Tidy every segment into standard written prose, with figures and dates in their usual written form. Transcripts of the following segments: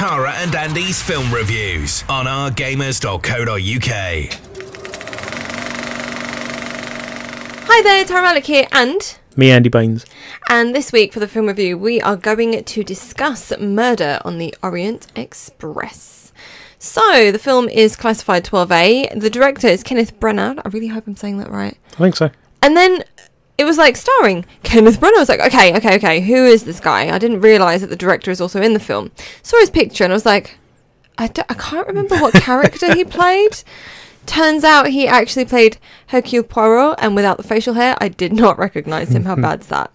Tara and Andy's film reviews on OurGamers.co.uk. Hi there, Tara Malik here, and me, Andy Baines. And this week for the film review, we are going to discuss Murder on the Orient Express. So, the film is classified 12A. The director is Kenneth Branagh. I really hope I'm saying that right. I think so. And then it was like starring Kenneth Branagh. I was like, okay, who is this guy? I didn't realise that the director is also in the film. Saw his picture and I was like, I can't remember what character he played. Turns out he actually played Hercule Poirot, and without the facial hair, I did not recognise him. How bad's that?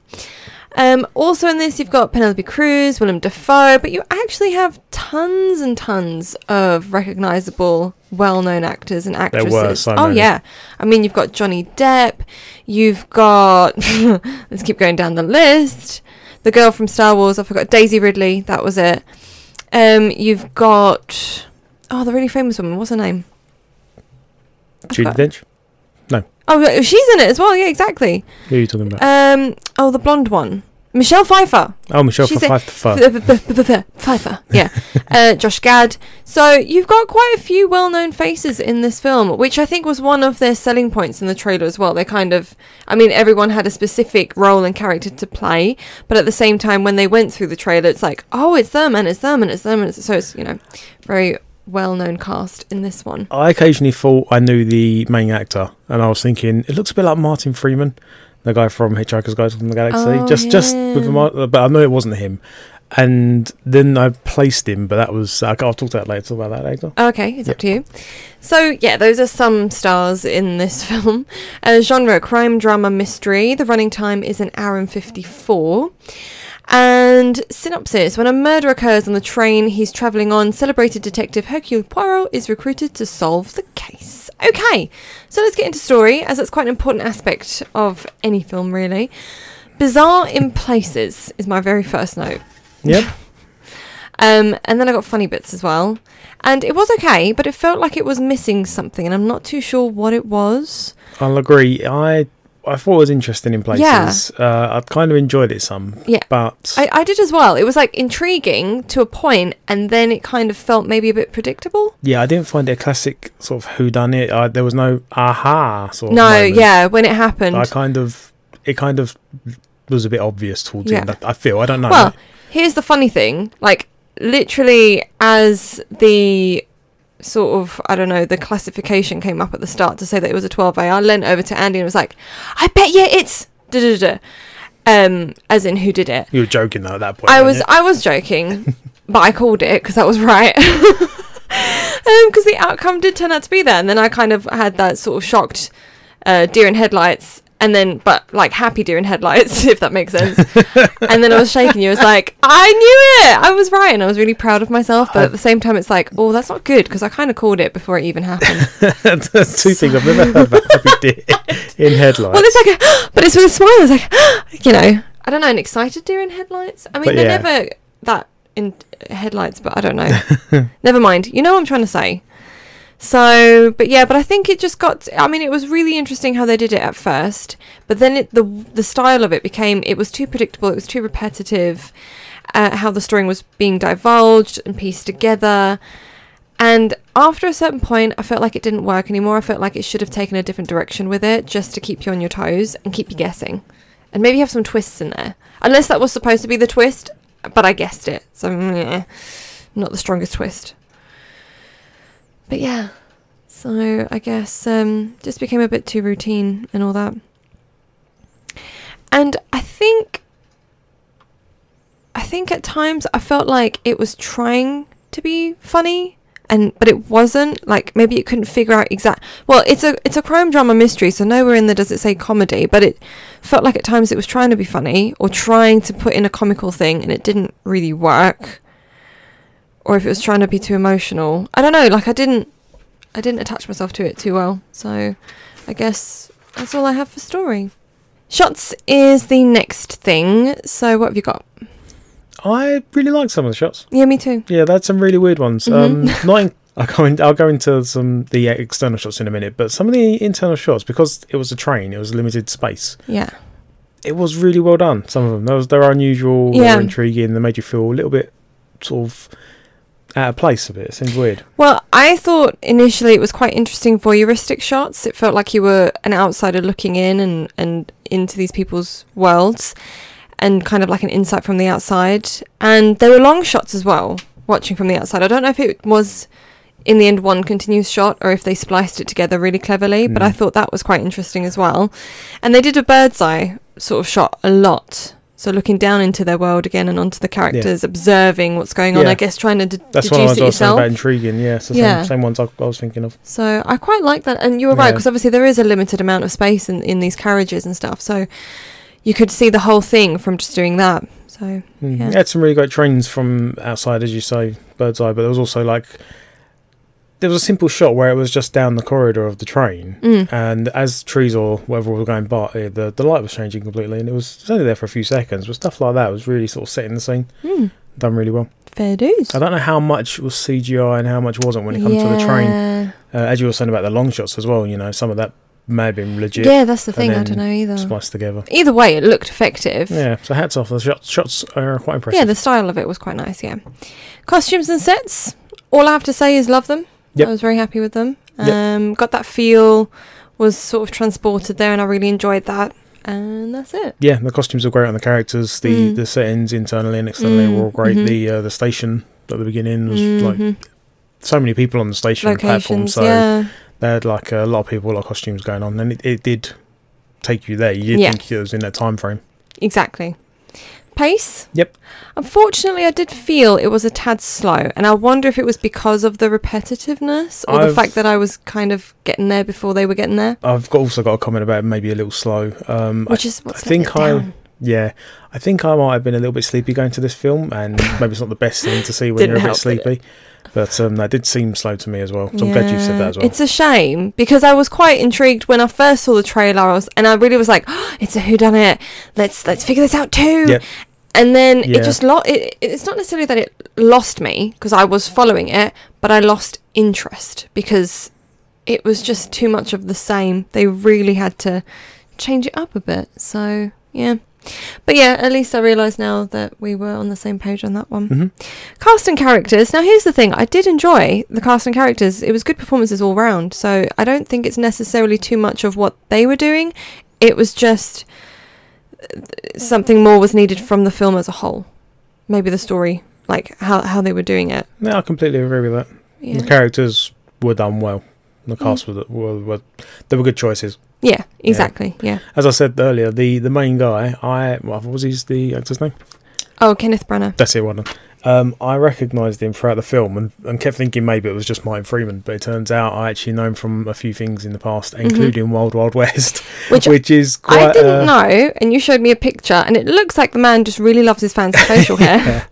Also in this, you've got Penélope Cruz, Willem Dafoe, but you actually have tons and tons of recognisable, well-known actors and actresses. There were so many. Yeah. I mean, you've got Johnny Depp, you've got, let's keep going down the list, the girl from Star Wars, I forgot, Daisy Ridley, that was it. You've got, the really famous woman, what's her name? Judi Dench? No. Oh, she's in it as well. Yeah, exactly. Who are you talking about? The blonde one, Michelle Pfeiffer. Oh, Michelle Pfeiffer. Yeah. Josh Gad. So you've got quite a few well-known faces in this film, which I think was one of their selling points in the trailer as well. They kind of, everyone had a specific role and character to play, but at the same time, when they went through the trailer, it's like, oh, it's them, and it's them, and it's them, and it's, so it's very well-known cast in this one. I occasionally thought I knew the main actor, and I was thinking it looks a bit like Martin Freeman, the guy from Hitchhiker's Guide to the Galaxy. Just with but I know it wasn't him. And then I placed him, but that was I'll talk about that later. Okay, it's up to you. So yeah, those are some stars in this film. Genre: crime, drama, mystery. The running time is 1 hour and 54. And synopsis: when a murder occurs on the train he's travelling on, celebrated detective Hercule Poirot is recruited to solve the case. Okay, so let's get into story, as it's quite an important aspect of any film, really. Bizarre in places is my very first note. Yep. And then I got funny bits as well. And it was okay, but it felt like it was missing something, and I'm not too sure what it was. I'll agree. I thought it was interesting in places. Yeah. I kind of enjoyed it some. Yeah. But I did as well. It was like intriguing to a point, and then it kind of felt maybe a bit predictable. Yeah, I didn't find it a classic sort of whodunit. There was no aha sort of moment. Yeah, when it happened. It kind of was a bit obvious towards the end, I feel. I don't know. Well, here's the funny thing. Like, literally as the sort of, the classification came up at the start to say that it was a 12A, I leant over to Andy and was like, I bet you it's as in who did it. You were joking though at that point. I was joking, but I called it because that was right. Because the outcome did turn out to be there, and then I kind of had that sort of shocked deer in headlights, and then but like happy deer in headlights, if that makes sense. And then I was shaking you. I was like, I knew it, I was right, and I was really proud of myself, but at the same time it's like, oh, that's not good, because I kind of called it before it even happened. Two things I've never heard about happy deer in headlights. Well, it's like but it's with a smile. It's like I don't know, an excited deer in headlights. They're never that in headlights, but I don't know. Never mind, you know what I'm trying to say. So, but I think it just got, it was really interesting how they did it at first, but then the style of it became, it was too predictable, it was too repetitive, how the story was being divulged and pieced together, and after a certain point, I felt like it didn't work anymore. I felt like it should have taken a different direction with it, just to keep you on your toes and keep you guessing, and maybe have some twists in there, unless that was supposed to be the twist, but I guessed it, so not the strongest twist. But yeah, so I guess just became a bit too routine and all that. And I think at times I felt like it was trying to be funny, but it wasn't. Like, maybe it couldn't figure out well, it's a crime drama mystery, so nowhere in there does it say comedy, but it felt like at times it was trying to be funny or trying to put in a comical thing, and it didn't really work. Or if it was trying to be too emotional. I don't know, like I didn't attach myself to it too well. So I guess that's all I have for story. Shots is the next thing. So what have you got? I really like some of the shots. Yeah, me too. Yeah, they had some really weird ones. I'll go into the external shots in a minute, but some of the internal shots, because it was a train, it was limited space. Yeah. It was really well done, some of them. They were unusual, they were intriguing, they made you feel a little bit sort of out of place a bit. It seems weird. Well, I thought initially it was quite interesting voyeuristic shots. It felt like you were an outsider looking in and into these people's worlds, and kind of like an insight from the outside. And there were long shots as well, watching from the outside. I don't know if it was in the end one continuous shot or if they spliced it together really cleverly, but I thought that was quite interesting as well. And they did a bird's eye sort of shot a lot, so looking down into their world again and onto the characters, observing what's going on, I guess trying to that's deduce what I was it yourself. about intriguing. It's the same ones I was thinking of. So I quite like that, and you were right, because obviously there is a limited amount of space in these carriages and stuff, so you could see the whole thing from just doing that. So You had some really great trains from outside, as you say, bird's eye, but there was also there was a simple shot where it was just down the corridor of the train, and as trees or whatever were going by, the light was changing completely, and it was only there for a few seconds, but stuff like that was really sort of setting the scene. Done really well. Fair dues. I don't know how much was CGI and how much wasn't when it comes to the train. As you were saying about the long shots as well, some of that may have been legit. Yeah, that's the thing. I don't know either. Spliced together. Either way, it looked effective. Yeah, so hats off. The shots are quite impressive. Yeah, the style of it was quite nice, Costumes and sets, all I have to say is love them. I was very happy with them. Got that feel, was sort of transported there, and I really enjoyed that. And that's it. Yeah, the costumes are great on the characters. The settings internally and externally were all great. The station at the beginning was like so many people on the station platform, so they had like a lot of people, a lot of costumes going on, and it did take you there. You did think it was in that time frame. Exactly. Pace? Yep. Unfortunately, I did feel it was a tad slow, and I wonder if it was because of the repetitiveness or the fact that I was kind of getting there before they were getting there. I've also got a comment about maybe a little slow. I think I might have been a little bit sleepy going to this film, and maybe it's not the best thing to see when you're a bit sleepy. But that did seem slow to me as well. So I'm glad you said that as well. It's a shame, because I was quite intrigued when I first saw the trailer, and I really was like, oh, it's a whodunit. Let's figure this out too. Yep. And then it just it's not necessarily that it lost me, because I was following it, but I lost interest because it was just too much of the same. They really had to change it up a bit. So yeah. But yeah, at least I realise now that we were on the same page on that one. Cast and characters. Now here's the thing, I did enjoy the cast and characters. It was good performances all round, so I don't think it's necessarily too much of what they were doing. It was just something more was needed from the film as a whole. Maybe the story, like how they were doing it. Yeah, I completely agree with that. The characters were done well. The cast were they were good choices. Yeah, exactly. Yeah. As I said earlier, the main guy, what was the actor's name? Oh, Kenneth Branagh. That's it, one. I recognised him throughout the film and kept thinking maybe it was just Martin Freeman, but it turns out I actually know him from a few things in the past, including Wild Wild West, which is quite... I didn't know, and you showed me a picture, and it looks like the man just really loves his fancy facial hair.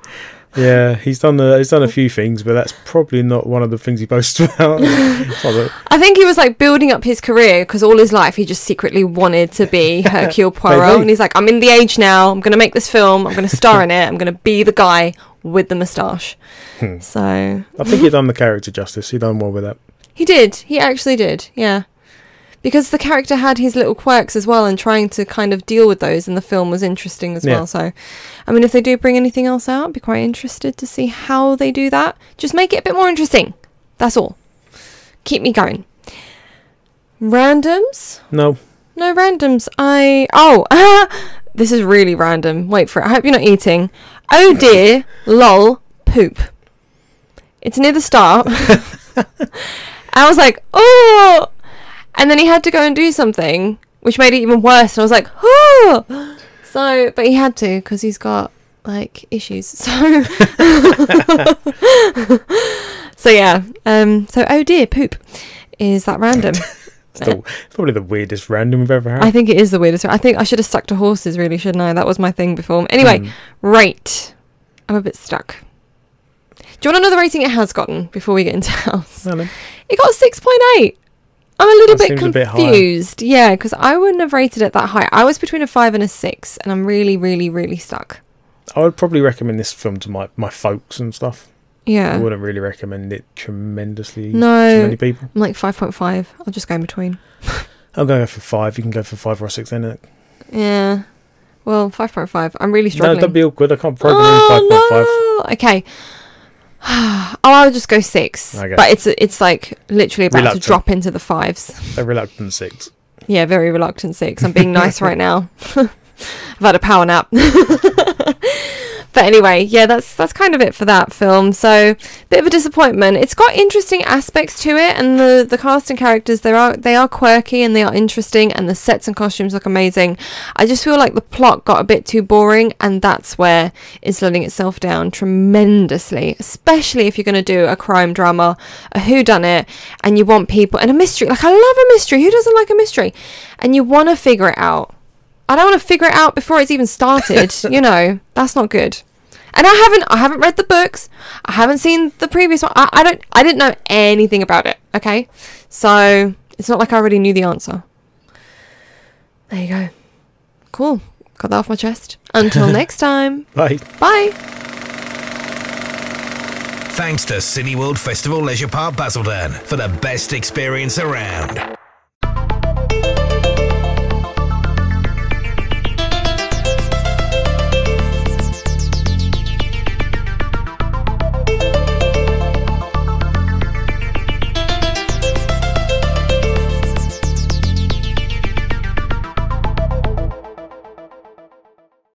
Yeah, he's done a few things, but that's probably not one of the things he boasts about. I think he was like building up his career, because all his life he just secretly wanted to be Hercule Poirot, and he's like, I'm in the age now, I'm going to make this film, I'm going to star in it, I'm going to be the guy with the moustache. So I think he done the character justice. He done well with that. He did. He actually did. Yeah. Because the character had his little quirks as well, and trying to kind of deal with those in the film was interesting as well. So, I mean, if they do bring anything else out, I'd be quite interested to see how they do that. Just make it a bit more interesting. That's all. Keep me going. Randoms? No randoms. This is really random. Wait for it. I hope you're not eating. Oh dear, lol, poop. It's near the start. I was like, oh! And then he had to go and do something, which made it even worse. And I was like, oh! So, but he had to, because he's got, like, issues. So, yeah. So, oh dear, poop. Is that random? Probably the weirdest random we've ever had. I think it is the weirdest. I think I should have stuck to horses, really, shouldn't I? That was my thing before. Anyway, rate. I'm a bit stuck. Do you want to know the rating it has gotten before we get into house? No. It got 6.8. I'm a little bit confused. Yeah, because I wouldn't have rated it that high. I was between a 5 and a 6, and I'm really, really, really stuck. I would probably recommend this film to my folks and stuff. Yeah. I wouldn't really recommend it tremendously to many people. I'm like 5.5. I'll just go in between. I'm going to go for 5. You can go for 5 or 6 then. Yeah. Well, 5.5. I'm really struggling. No, don't be awkward. I can't program in 5.5. No. Okay. I would just go 6. Okay. But it's like literally about Reluctant. to drop into the 5s. A reluctant 6. Yeah, very reluctant 6. I'm being nice right now. I've had a power nap. But anyway, yeah, that's kind of it for that film. So, bit of a disappointment. It's got interesting aspects to it, and the cast and characters, they are quirky and they are interesting, and the sets and costumes look amazing. I just feel like the plot got a bit too boring, and that's where it's letting itself down tremendously, especially if you're going to do a crime drama, a whodunit, and you want people, and a mystery. Like, I love a mystery. Who doesn't like a mystery? And you want to figure it out. I don't want to figure it out before it's even started. You know, that's not good. And I haven't read the books. I haven't seen the previous one. I didn't know anything about it. Okay, so it's not like I already knew the answer. There you go. Cool. Got that off my chest. Until next time. Bye. Bye. Thanks to Cineworld Festival Leisure Park Basildon for the best experience around.